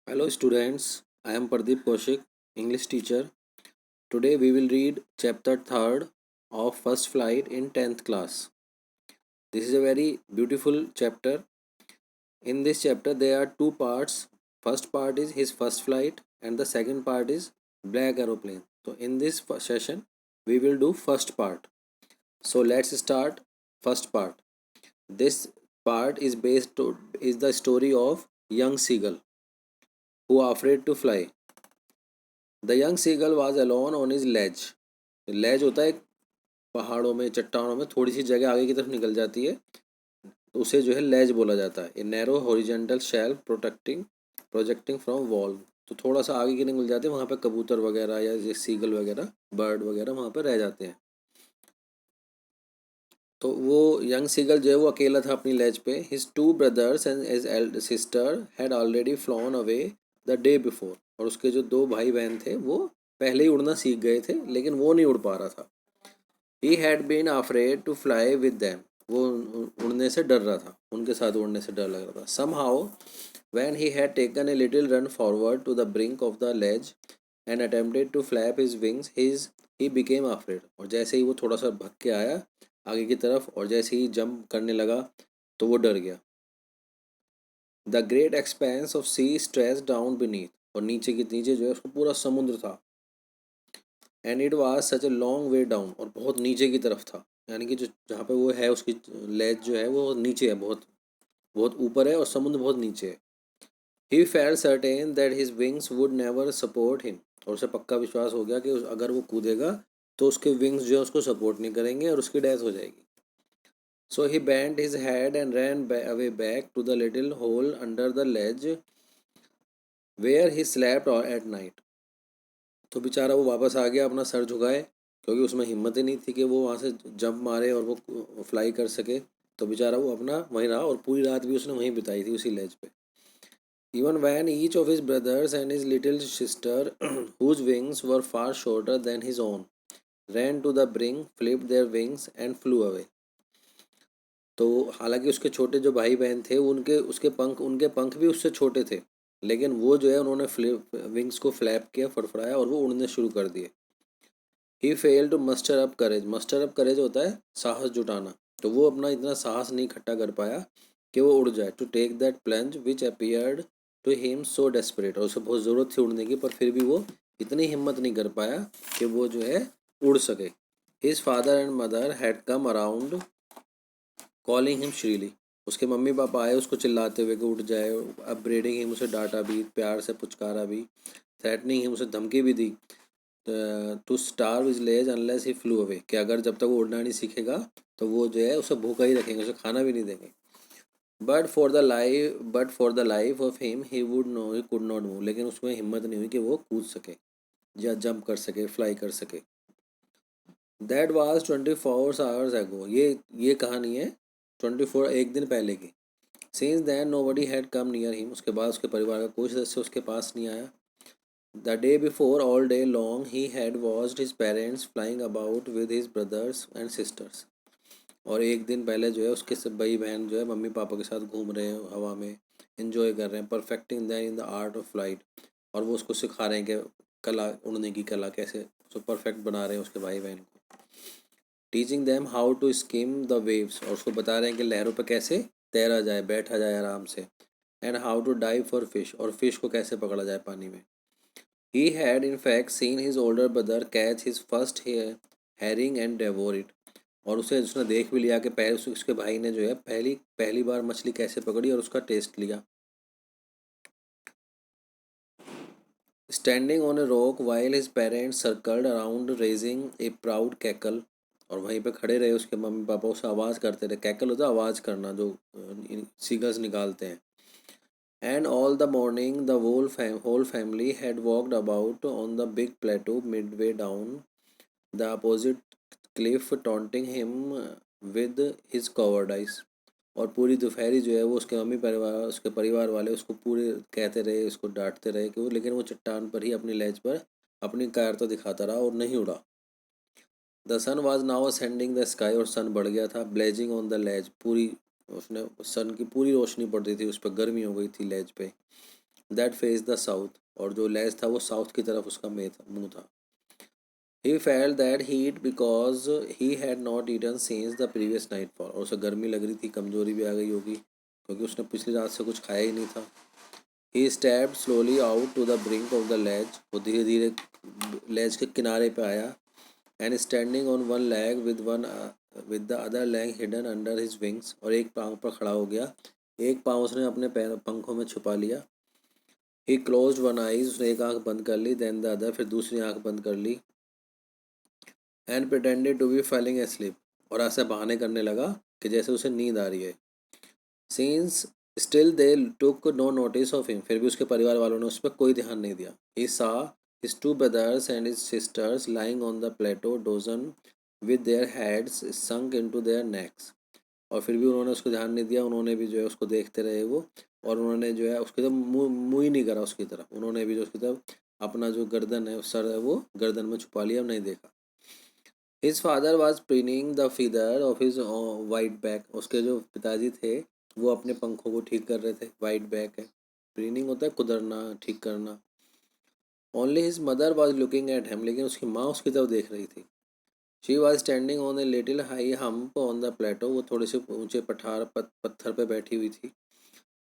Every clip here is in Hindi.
Hello students, I am Pradeep Kaushik, English teacher. Today we will read chapter 3rd of First Flight in 10th class. This is a very beautiful chapter. In this chapter there are two parts. First part is his first flight and the second part is Black Aeroplane. So in this session we will do first part. So let's start first part. This part is is the story of young seagull who are afraid to fly. The young seagull was alone on his ledge. लेज होता है पहाड़ों में चट्टानों में थोड़ी सी जगह आगे की तरफ निकल जाती है तो उसे जो है लेज बोला जाता है। A narrow horizontal shelf projecting from wall. तो थोड़ा सा आगे की निकल जाते हैं, वहाँ पे कबूतर वगैरह या ये सीगल वगैरह बर्ड वगैरह वहाँ पे रह जाते हैं। तो वो यंग सीगल जो है वो अकेला था अपनी लेज पे। His two brothers and his Elder sister had already flown away the day before. और उसके जो दो भाई बहन थे वो पहले ही उड़ना सीख गए थे लेकिन वो नहीं उड़ पा रहा था। He had been afraid to fly with them. वो उड़ने से डर रहा था, उनके साथ उड़ने से डर लग रहा था। Somehow when he had taken a little run forward to the brink of the ledge and attempted to flap his wings he became afraid. और जैसे ही वो थोड़ा सा भग के आया आगे की तरफ और जैसे ही जंप करने लगा तो वो डर गया। The great expanse of sea stretch down beneath. और नीचे जो है उसको पूरा समुद्र था। And it was such a long way down. और बहुत नीचे की तरफ था, यानी कि जो जहाँ पे वो है उसकी लेज जो है वो नीचे है, बहुत बहुत ऊपर है और समुद्र बहुत नीचे है। He felt certain that his wings would never support him. और उसे पक्का विश्वास हो गया कि अगर वो कूदेगा तो उसके विंग्स जो है उसको सपोर्ट नहीं करेंगे और उसकी डेथ हो जाएगी। So he bent his head and ran away back to the little hole under the ledge where he slept at night. तो बेचारा वो वापस आ गया अपना सर झुकाए, क्योंकि उसमें हिम्मत ही नहीं थी कि वो वहाँ से जंप मारे और वो फ्लाई कर सके। तो बेचारा वो अपना वहीं रहा और पूरी रात भी उसने वहीं बिताई थी उसी लेज पे। Even when each of his brothers and his little sister whose wings were far shorter than his own ran to the bring flip their wings and flew away. तो हालांकि उसके छोटे जो भाई बहन थे उनके पंख भी उससे छोटे थे, लेकिन वो जो है उन्होंने फ्लिप विंग्स को फ्लैप किया, फड़फड़ाया और वो उड़ने शुरू कर दिए। He failed to muster up courage. Muster up courage होता है साहस जुटाना। तो वो अपना इतना साहस नहीं इकट्ठा कर पाया कि वो उड़ जाए। To take that plunge which appeared to him so desperate. और उसे बहुत ज़रूरत थी उड़ने की, पर फिर भी वो इतनी हिम्मत नहीं कर पाया कि वो जो है उड़ सके। His father and mother had come around calling him shrilly. उसके मम्मी पापा आए उसको चिल्लाते हुए कि उठ जाए। अपब्रेडिंग हिम, उसे डांटा भी, प्यार से पुचकारा भी। थ्रेटनिंग हिम, उसे धमकी भी दी to starve his ledge unless he flew away, कि अगर जब तक वो उड़ना नहीं सीखेगा तो वो जो है उसे भूखा ही रखेंगे, उसे खाना भी नहीं देंगे। But for the life of him he could not move. लेकिन उसमें हिम्मत नहीं हुई कि वो कूद सके या जंप कर सके, फ्लाई कर सके। दैट वाज 24 आवर्स एगो। ये कहानी है 24 एक दिन पहले की। Since then nobody had come near him. उसके बाद उसके परिवार का कोई सदस्य उसके पास नहीं आया। The day before, all day long, he had watched his parents flying about with his brothers and sisters. और एक दिन पहले जो है उसके सब भाई बहन जो है मम्मी पापा के साथ घूम रहे हैं हवा में, इंजॉय कर रहे हैं, perfecting the in the art of flight. और वो उसको सिखा रहे हैं कि कला, उड़ने की कला कैसे उसको परफेक्ट बना रहे हैं उसके भाई बहन को। Teaching them how to skim the waves. और उसको बता रहे हैं कि लहरों पर कैसे तैरा जाए, बैठा जाए आराम से। And how to dive for fish. और फिश को कैसे पकड़ा जाए पानी में। He had in fact seen his older brother catch his first herring and devour it. और उसे उसने देख भी लिया कि पहले उसके भाई ने जो है पहली पहली बार मछली कैसे पकड़ी और उसका टेस्ट लिया। Standing on a rock while his parents circled around raising A proud cackle. और वहीं पे खड़े रहे उसके मम्मी पापा, उसे आवाज़ करते रहे। कैकल होता है आवाज़ करना जो सीगल्स निकालते हैं। And all the morning the whole family had walked about on the big plateau midway down the opposite cliff, taunting him with his cowardice। और पूरी दोपहरी जो है वो उसके परिवार वाले उसको पूरे कहते रहे, उसको डांटते रहे कि वो, लेकिन वो चट्टान पर ही अपनी लेज पर अपनी कायरता दिखाता रहा और नहीं उड़ा। The sun was now ascending the sky. और सन बढ़ गया था। ब्लेजिंग ऑन द लेज, पूरी उसने सन की पूरी रोशनी पड़ती थी उस पर, गर्मी हो गई थी लेज पे। दैट फेस द साउथ, और जो लेज था वो साउथ की तरफ उसका मुंह था। He felt that heat because he had not eaten since the previous nightfall, और उसे गर्मी लग रही थी, कमजोरी भी आ गई होगी क्योंकि उसने पिछली रात से कुछ खाया ही नहीं था। He stepped slowly out to the brink of the ledge, वो धीरे धीरे लेज के किनारे पे आया। And standing on one leg with the other leg hidden under his wings, और एक पाँव पर खड़ा हो गया, एक पाँव उसने अपने पैर पंखों में छुपा लिया। ही क्लोज्ड वन आइज, उसने एक आंख बंद कर ली, देन द अदर, फिर दूसरी आंख बंद कर ली। And pretended to be falling asleep, और ऐसे बहाने करने लगा कि जैसे उसे नींद आ रही है। Since still they took no notice of him, फिर भी उसके परिवार वालों ने उस पर कोई ध्यान नहीं दिया। He saw his two brothers and his sisters lying on the plateau dozing with their heads sunk into their necks, और फिर भी उन्होंने उसको ध्यान नहीं दिया, उन्होंने भी जो है उसको देखते रहे वो, और उन्होंने जो है उसकी तरफ मुँह ही नहीं करा उसकी तरफ, उन्होंने भी जो उसकी तरफ अपना जो गर्दन है सर है वो गर्दन में छुपा लिया और नहीं देखा। His father was preening the feather of his white back, उसके जो पिताजी थे वो अपने पंखों को ठीक कर रहे थे। वाइट बैक है, प्रिनिंग होता है कुदरना, ठीक करना। Only his mother was looking at him, लेकिन उसकी माँ उसकी तरफ देख रही थी। She was standing on a little high hump on the plateau, वो थोड़े से ऊंचे पत्थर पे बैठी हुई थी।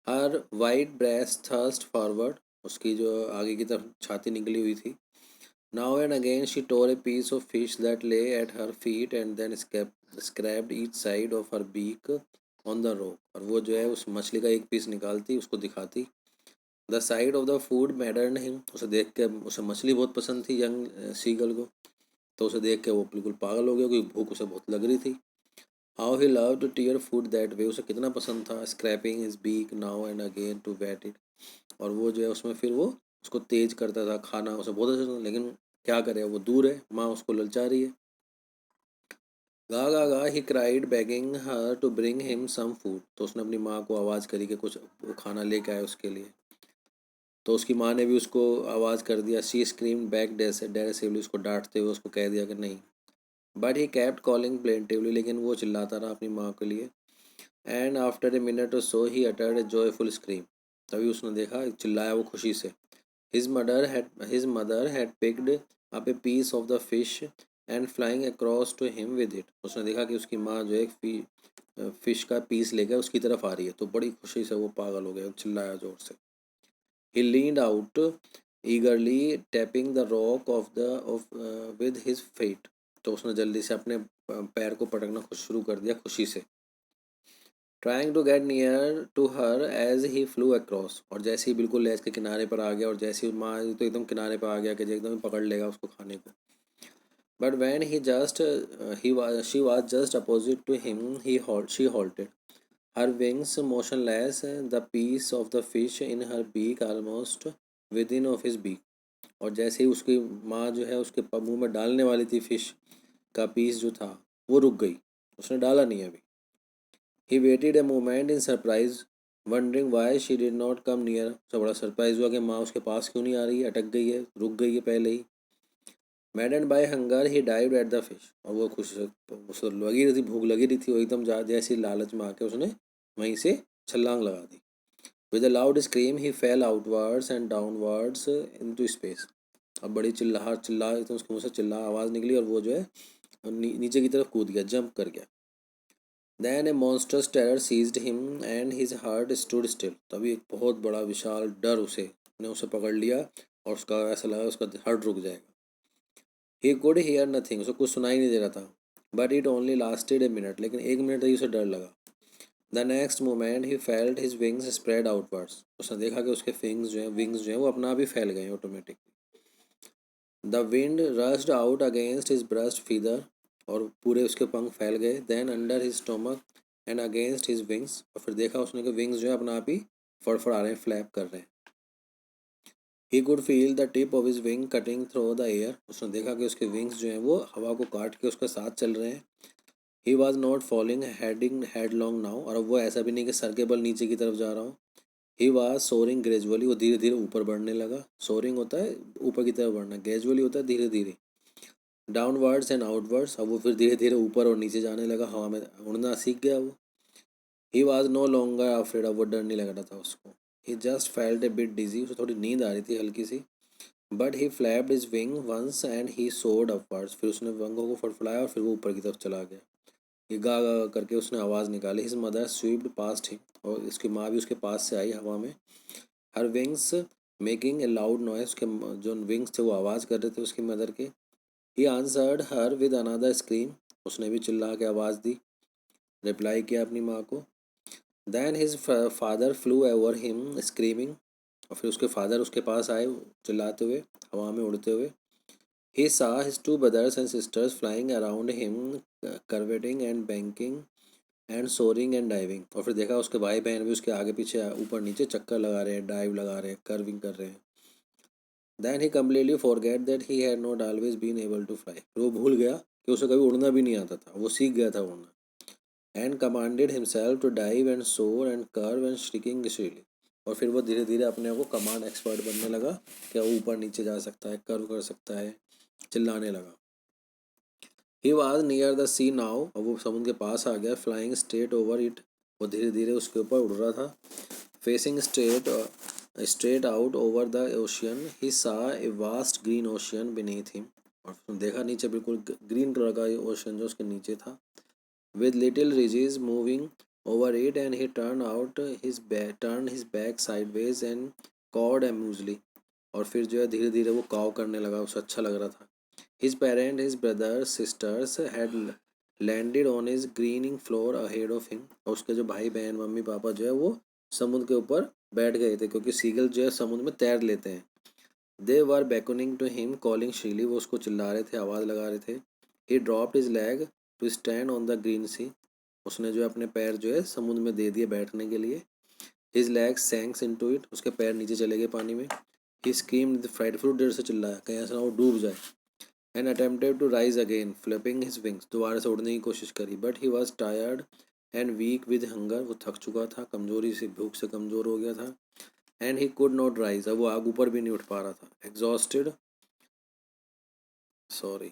Her white breast thrust forward, उसकी जो आगे की तरफ छाती निकली हुई थी। Now and again she tore a piece of fish that lay at her feet and then scraped each side of her beak on the rock, और वो जो है उस मछली का एक पीस निकालती, उसको दिखाती। The sight of the food maddened him, उसे देख के, उसे मछली बहुत पसंद थी यंग सीगल को, तो उसे देख के वो बिल्कुल पागल हो गया क्योंकि भूख उसे बहुत लग रही थी। How he love to tear food that way, उसे कितना पसंद था scraping his beak now and again to wet it, और वो जो है उसमें फिर वो उसको तेज करता था, खाना उसे बहुत अच्छा था, लेकिन क्या करे, वो दूर है, माँ उसको ललचा रही है। गा गा गा he cried begging her to bring him some food, तो उसने अपनी माँ को आवाज़ करी कि कुछ वो खाना लेके आए उसके लिए। तो उसकी माँ ने भी उसको आवाज़ कर दिया। शी स्क्रीम बैक डेरेसिवली, उसको डांटते हुए उसको कह दिया कि नहीं। But he kept calling plaintively, लेकिन वो चिल्लाता रहा अपनी माँ के लिए। And after a minute or so he uttered a joyful scream, तभी उसने देखा, चिल्लाया वो खुशी से। His mother had picked up a piece of the fish and flying across to him with it, उसने देखा कि उसकी माँ जो है फिश का पीस लेकर उसकी तरफ आ रही है, तो बड़ी खुशी से वो पागल हो गया, चिल्लाया जोर से। He leaned out eagerly tapping the rock with his feet, तो उसने जल्दी से अपने पैर को पटकना शुरू कर दिया खुशी से। Trying to get near to her as he flew across, और जैसे ही बिल्कुल लेज के किनारे पर आ गया, और जैसे ही माँ तो एकदम किनारे पर आ गया कि एकदम पकड़ लेगा उसको खाने को। But when he just she was just opposite to him she halted, her wings motionless, the piece of the fish in her beak almost within of his beak, और जैसे ही उसकी माँ जो है उसके मुंह में डालने वाली थी फिश का पीस जो था वो रुक गई, उसने डाला नहीं अभी। He waited a moment in surprise, wondering why she did not come near. तो बड़ा सरप्राइज हुआ कि माँ उसके पास क्यों नहीं आ रही है, अटक गई है, रुक गई है पहले ही। Maddened by hunger, he dived at the fish, और वो उसे लगी रही थी, भूख लगी रही थी, वो एकदम जैसी लालच में आके उसने वहीं से छलांग लगा दी। With a loud scream, he fell outwards and downwards into space. अब बड़ी चिल्ला तो उसके मुँह से आवाज़ निकली, और वो जो है नीचे की तरफ कूद गया, जंप कर गया। Then a monstrous terror seized him and his heart stood still. तभी एक बहुत बड़ा विशाल डर उसे पकड़ लिया, और उसका ऐसा लगा उसका हार्ट रुक जाएगा। He could hear nothing, उसे कुछ सुनाई नहीं दे रहा था। But it only lasted a minute, लेकिन एक मिनट तक उसे डर लगा। The next moment he felt his wings spread outwards. उसने देखा कि उसके विंग्स जो हैं वो अपना आप ही फैल गए automatic. The wind rushed out against his breast feather, और पूरे उसके पंख फैल गए। Then under his stomach and against his wings, और फिर देखा उसने कि विंग्स जो है अपना आप ही फड़फड़ा रहे हैं, फ्लैप कर रहे हैं। He could feel the tip of his wing cutting through the air, उसने देखा कि उसके विंग्स जो हैं वो हवा को काट के उसके साथ चल रहे हैं। He was not falling headlong now, और अब वो ऐसा भी नहीं कि सर के बल नीचे की तरफ जा रहा हो। ही वॉज सोरिंग ग्रेजुअली, वो धीरे धीरे ऊपर बढ़ने लगा। सोरिंग होता है ऊपर की तरफ बढ़ना, ग्रेजुअली होता है धीरे धीरे। डाउनवर्ड्स एंड आउटवर्ड्स, अब वो फिर धीरे धीरे ऊपर और नीचे जाने लगा, हवा में उड़ना सीख गया वो। He was no longer afraid, अब वो डर नहीं लग रहा था उसको। He just felt a bit dizzy, उसे थोड़ी नींद आ रही थी हल्की सी। But he flapped his wing once and he soared upwards, फिर उसने वंगों को फड़फड़ाया और फिर वो ऊपर की तरफ चला गया। ये गा गा करके उसने आवाज़ निकाली। His mother swept past him, और उसकी माँ भी उसके पास से आई हवा में। हर wings making a loud noise, उसके जो विंग्स थे वो आवाज़ कर रहे थे उसकी मदर के। He answered her with another scream, उसने भी चिल्ला के आवाज़ दी, रिप्लाई किया अपनी माँ को। Then his father flew over him screaming, और फिर उसके फादर उसके पास आए चिल्लाते हुए, हवा में उड़ते हुए। ही saw his two brothers and sisters flying around him, curveting and banking and soaring and diving, और फिर देखा उसके भाई बहन भी उसके आगे पीछे ऊपर नीचे चक्कर लगा रहे हैं, डाइव लगा रहे हैं, कर्विंग कर रहे हैं। Then he completely forget that he had not always been able to fly, वो भूल गया कि उसे कभी उड़ना भी नहीं आता था, वो सीख गया था उड़ना। And commanded himself to dive and soar and curve and shrieking shrilly, और फिर वो धीरे धीरे अपने आप को कमांड एक्सपर्ट बनने लगा कि वो ऊपर नीचे जा सकता है, कर्व कर सकता है, चिल्लाने लगा। He was near the sea now, और वो समुद्र के पास आ गया। फ्लाइंग स्ट्रेट ओवर इट, वो धीरे धीरे उसके ऊपर उड़ रहा था। Facing straight out over the ocean, he saw a vast green ocean beneath him, और उसने देखा नीचे बिल्कुल ग्रीन कलर का ये ओशियन जो उसके नीचे था। With little ridges moving over it and he turned his back sideways and cawed amusedly, और फिर जो है धीरे धीरे वो काव करने लगा, उसे अच्छा लग रहा था। His parents, his brothers, sisters had landed on his greening floor ahead of him, और उसके जो भाई बहन मम्मी पापा जो है वो समुद्र के ऊपर बैठ गए थे, क्योंकि सीगल जो है समुद्र में तैर लेते हैं। They were beckoning to him, calling shrilly, वो उसको चिल्ला रहे थे, आवाज़ लगा रहे थे। He dropped his leg to stand on the green sea, उसने जो है अपने पैर जो है समुद्र में दे दिए बैठने के लिए। His legs sank into it, उसके पैर नीचे चले गए पानी में। He screamed with fright, फिर देर से चिल्लाया कहीं ऐसा ना वो डूब जाए। And attempted to rise again, flapping his wings, दोबारा से उड़ने की कोशिश करी। But he was tired and weak with hunger, वो थक चुका था, कमजोरी से, भूख से कमज़ोर हो गया था। And he could not rise, अब वो आग ऊपर भी नहीं उठ पा रहा था। Exhausted, sorry,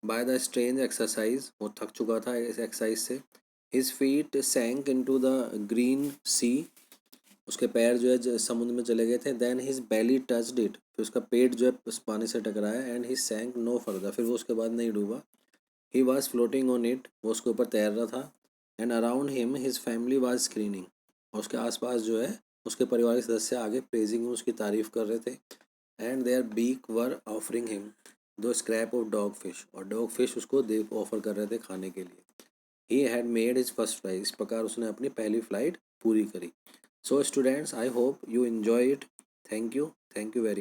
by the strange exercise, वो थक चुका था इस एक्सरसाइज से। His feet sank into the green sea, उसके पैर जो है समुद्र में चले गए थे। Then his belly touched it, फिर उसका पेट जो है उस पानी से टकराया। And he sank no further, फिर वो उसके बाद नहीं डूबा। He was floating on it, वो उसके ऊपर तैर रहा था। And around him his family was screening, और उसके आसपास जो है उसके परिवार के सदस्य आगे प्रेजिंग उसकी तारीफ कर रहे थे। And their beak were offering him दो स्क्रैप ऑफ डॉग फिश, और डॉग फिश उसको दे ऑफर कर रहे थे खाने के लिए। He had made his first flight, इस प्रकार उसने अपनी पहली फ्लाइट पूरी करी। So students, I hope you enjoy it. Thank you very much.